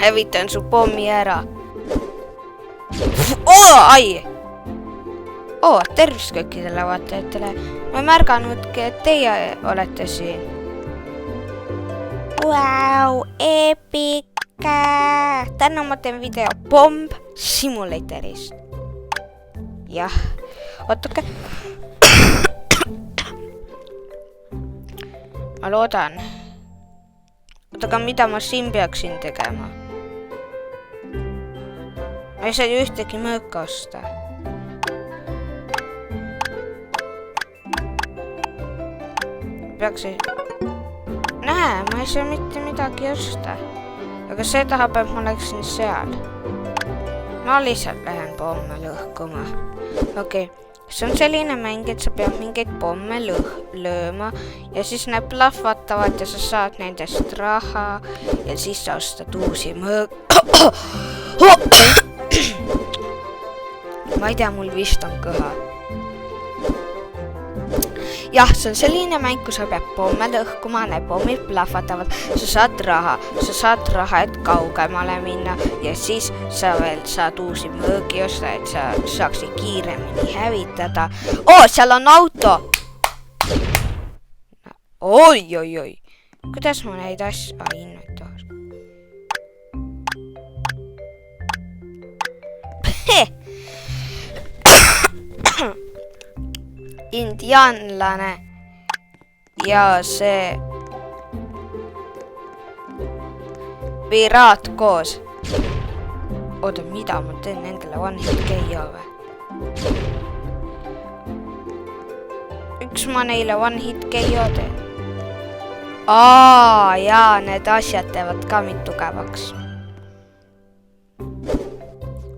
hävitan su pommi ära. Ai! Tervist kõikidele vaatajatele. Ma ei märganudki, et teie olete siin. Vau, epic! Täna ma teen video Bomb Simulatorist. Jah, ootake. Ma loodan. Ootake, mida ma siin peaksin tegema? Ma ei saa ju ühtegi mõõka osta. Peaksin... Näe, ma ei saa mitte midagi osta. Aga see tahab, et ma läksin seal. Ma lihtsalt lähen pomme lõhkuma. Okei. See on selline mäng, et sa pead mingeid pomme lööma ja siis need plahvatavad ja sa saad nendest raha ja siis sa ostad uusi Ma ei tea, mul vist on kõha. Jah, see on selline mäng, kus sa pead pomme lõhkuma, need pommid plahvatavad, sa saad raha, et kaugemale minna ja siis sa veel saad uusi mõõgi osta, et sa saaksid kiiremini hävitada. Seal on auto! Oi! Kuidas ma neid asju... inventoor. Indiaanlane ja see piraat koos. Oota, mida ma teen nendele One Hit KO või? Üks ma neile One Hit KO teen. Jaa, need asjad teevad ka mind tugevaks.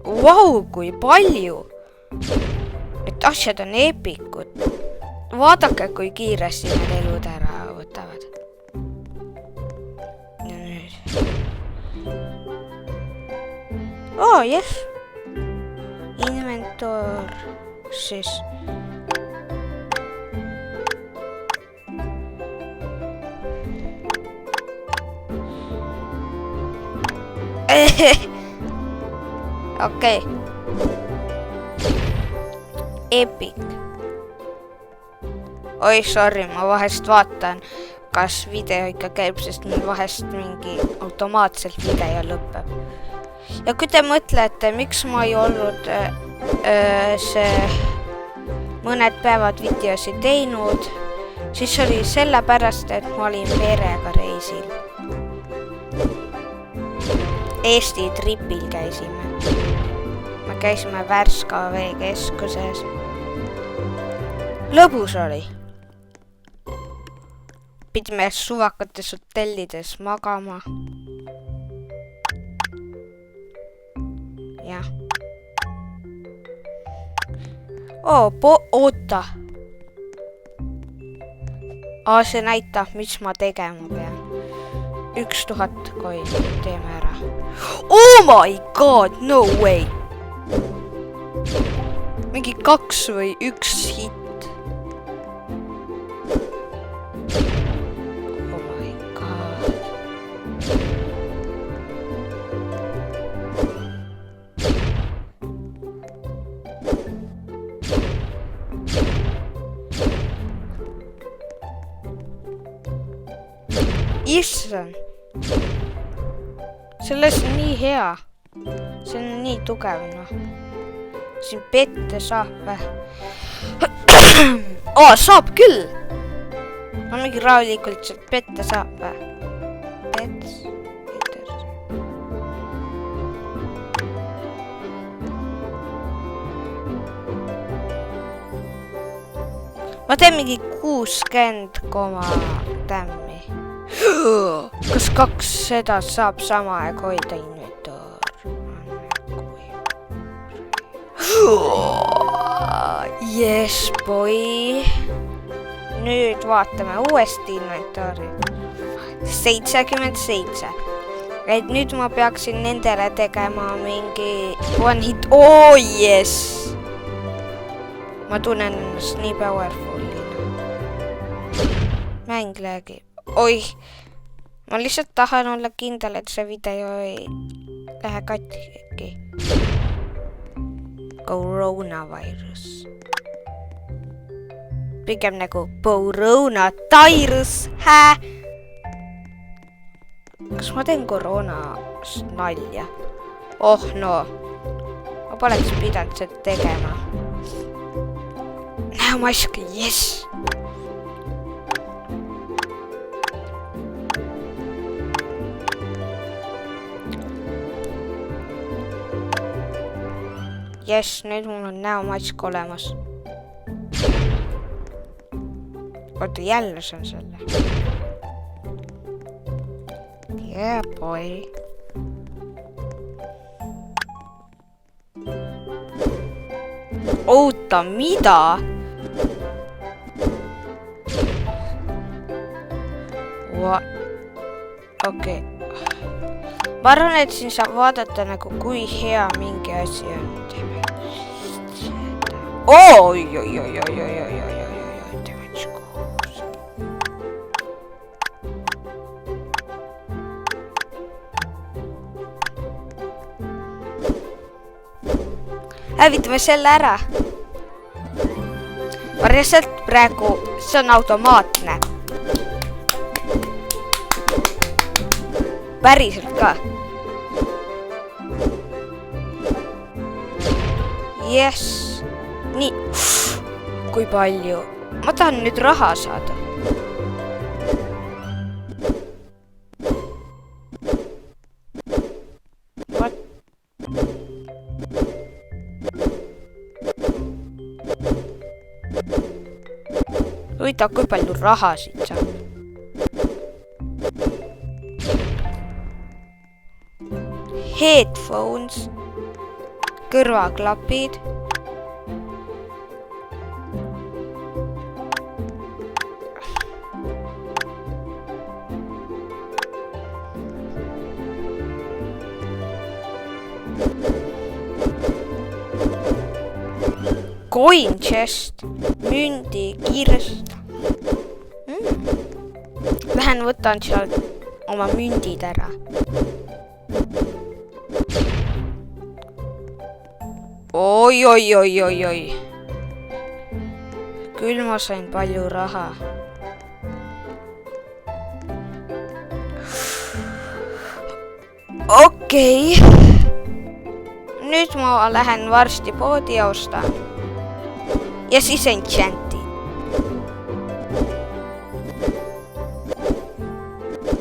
Vau, kui palju! Need asjad on epikud. Vaadake, kui kiiresti need elud ära võtavad. Ja nüüd. Yes. Inventoor. Siis. Okei. Epic. Oi, sorry, ma vahest vaatan, kas video ikka käib, sest mul vahest mingi automaatselt video lõpeb. Ja kui te mõtlete, miks ma ei olnud mõned päevad videosi teinud, siis oli sellepärast, et ma olin perega reisil. Eesti tripil käisime. Me käisime Värska veekeskuses. Lõbus oli. Pidime suvakates hotellides magama. Jah. Oota. See näitab, mis ma tegema pean. 1000 koini teeme ära. Oh my god, no way! Mingi 2 või 1 hit. Oh my god. Issand. Sellest on nii hea. See on nii tugev, noh. Siin pette saab või? Saab küll! Ma mingi rahulikult sealt pette saab või? Pets. Ma teen mingi 60 tämmi. Kas 2 seda saab sama aeg hoida inventoor? Yes, boy. Nüüd vaatame uuesti inventoori. 77. Et nüüd ma peaksin nendele tegema mingi one hit. Yes! Ma tunnen ennast nii powerful'ina. Mäng lägib. Oih! ma lihtsalt tahan olla kindel, et see video ei lähe katki. Coronavirus. Pigem nagu Coronavirus, Kas ma teen koroonast nalja? Oh no, ma poleks pidanud seda tegema. Näomask, jess! Jess, nüüd mul on näomask olemas. Oota, jälle saan selle. Yeah, boy. Oota, mida? Okei. Ma arvan, et siin saab vaadata nagu kui hea mingi asi on. Oi. Hävitame selle ära. Varjaselt praegu, see on automaatne. Päriselt ka. Jess. Nii. Kui palju. Ma tahan nüüd raha saada. Huvitav, kui palju raha siit saab. Headphones. Kõrvaklapid. Coin chest. Mündi kirst. Lähen võtan sealt oma mündid ära. Oi. Küll ma sain palju raha. Okei. Nüüd ma lähen varsti poodi ja ostan. Ja siis enchanti.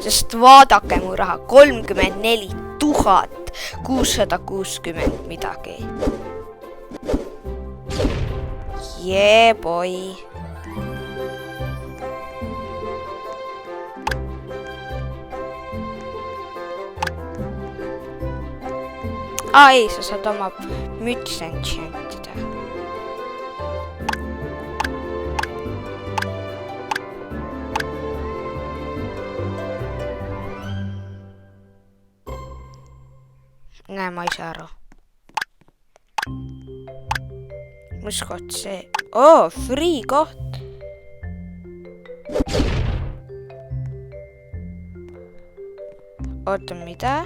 Sest vaadake mu raha. 34 660 midagi. Yeah, boy. Ei, sa saad oma müts enchantida. Näe, ma ei saa aru. Mis koht see? Free koht. Oota, mida?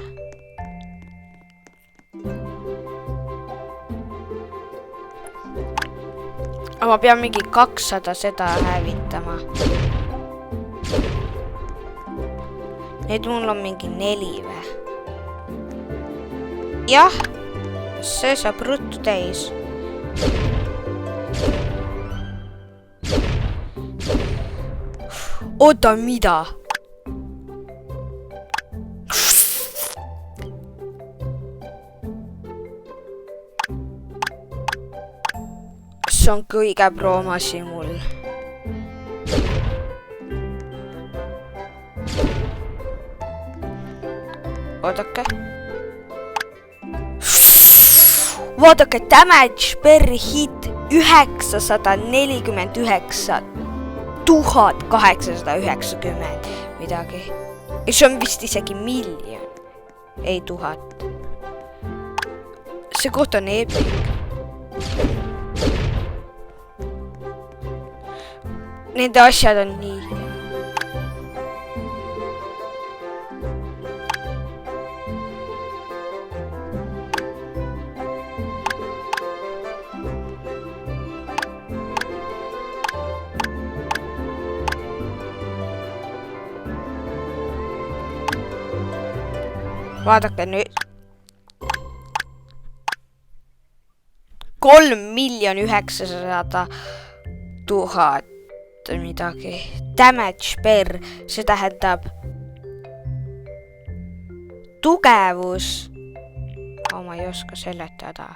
Ma pean mingi 200 seda hävitama. Nüüd mul on mingi 4 või? Jah, see saab ruttu täis. Oota, mida? See on kõige proomasi mul. Oodake. Vaadake, damage per hit 949 890 midagi. Ja see on vist isegi miljon. Ei 1000. See koht on epic. Nende asjad on nii. vaadake nüüd. 3,900,000 midagi. Damage per, see tähendab tugevus. Ma ei oska seletada.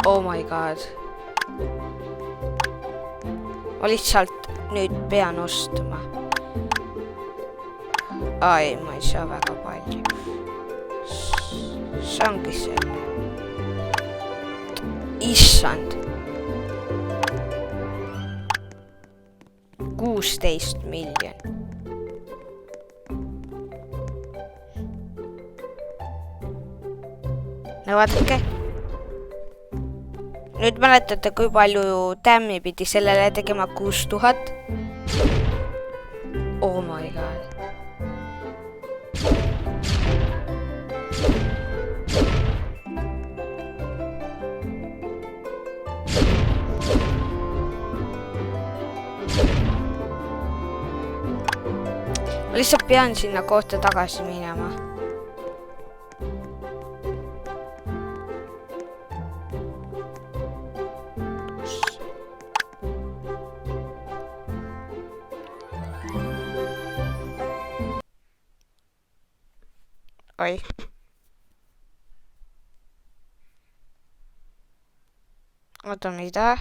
Oh my god. Ma lihtsalt nüüd pean ostma. Ai, ma ei saa väga palju. See ongi see. Issand. 16 miljon. No vaadake. Nüüd mäletate, kui palju tämmi pidi sellele tegema 6000. Oh my god. Ma lihtsalt pean sinna kohta tagasi minema. Oi. Oota, mida?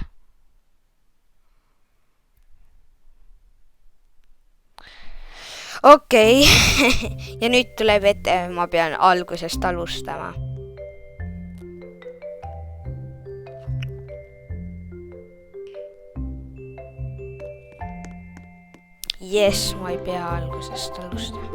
Okei. Ja nüüd tuleb ette, ma pean algusest alustama. Yes, ma ei pea algusest alustama.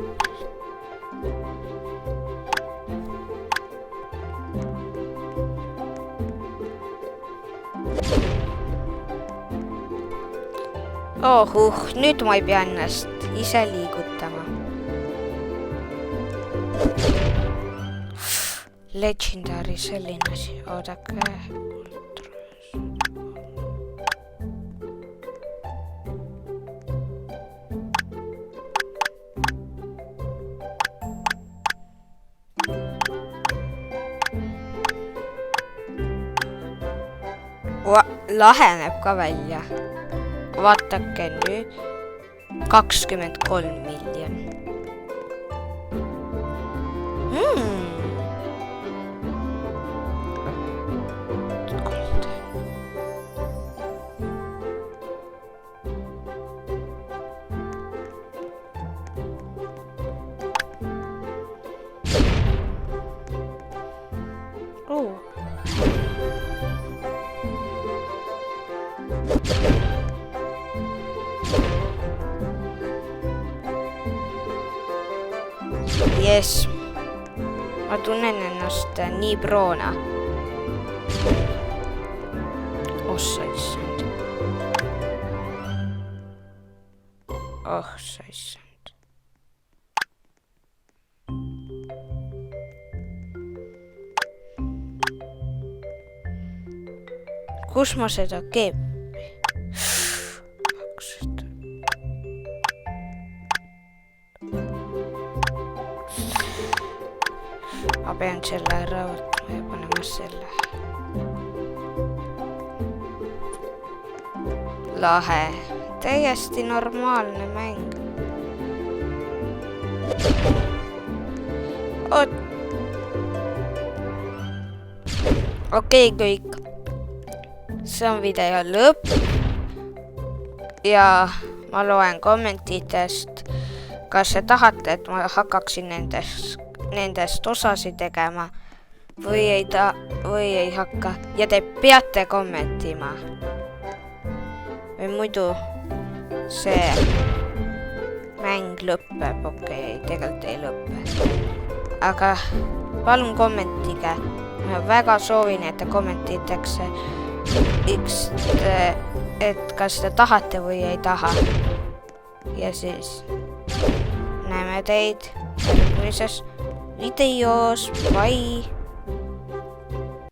Nüüd ma ei pea ennast ise liigutama. Legendary, selline asi, oodake. Laheneb ka välja. Vaatake nüüd. 23 miljon. Yes. Ma tunnen ennast nii proona. Sa issand. Sa issand. Kus ma seda keepi? Ma pean selle ära võtma ja panema selle. Lahe. Täiesti normaalne mäng. Okei, kõik. See on video lõpp. Ja ma loen kommentidest, kas te tahate, et ma hakkaksin nendest osasid tegema või ei hakka. Ja te peate kommentima. Või muidu see mäng lõpeb. Okei, tegelikult ei lõppe. Aga palun kommentige. Ma väga soovin, et te kommentiteks, et kas te tahate või ei taha. Ja siis näeme teid järgmises videos. Bye!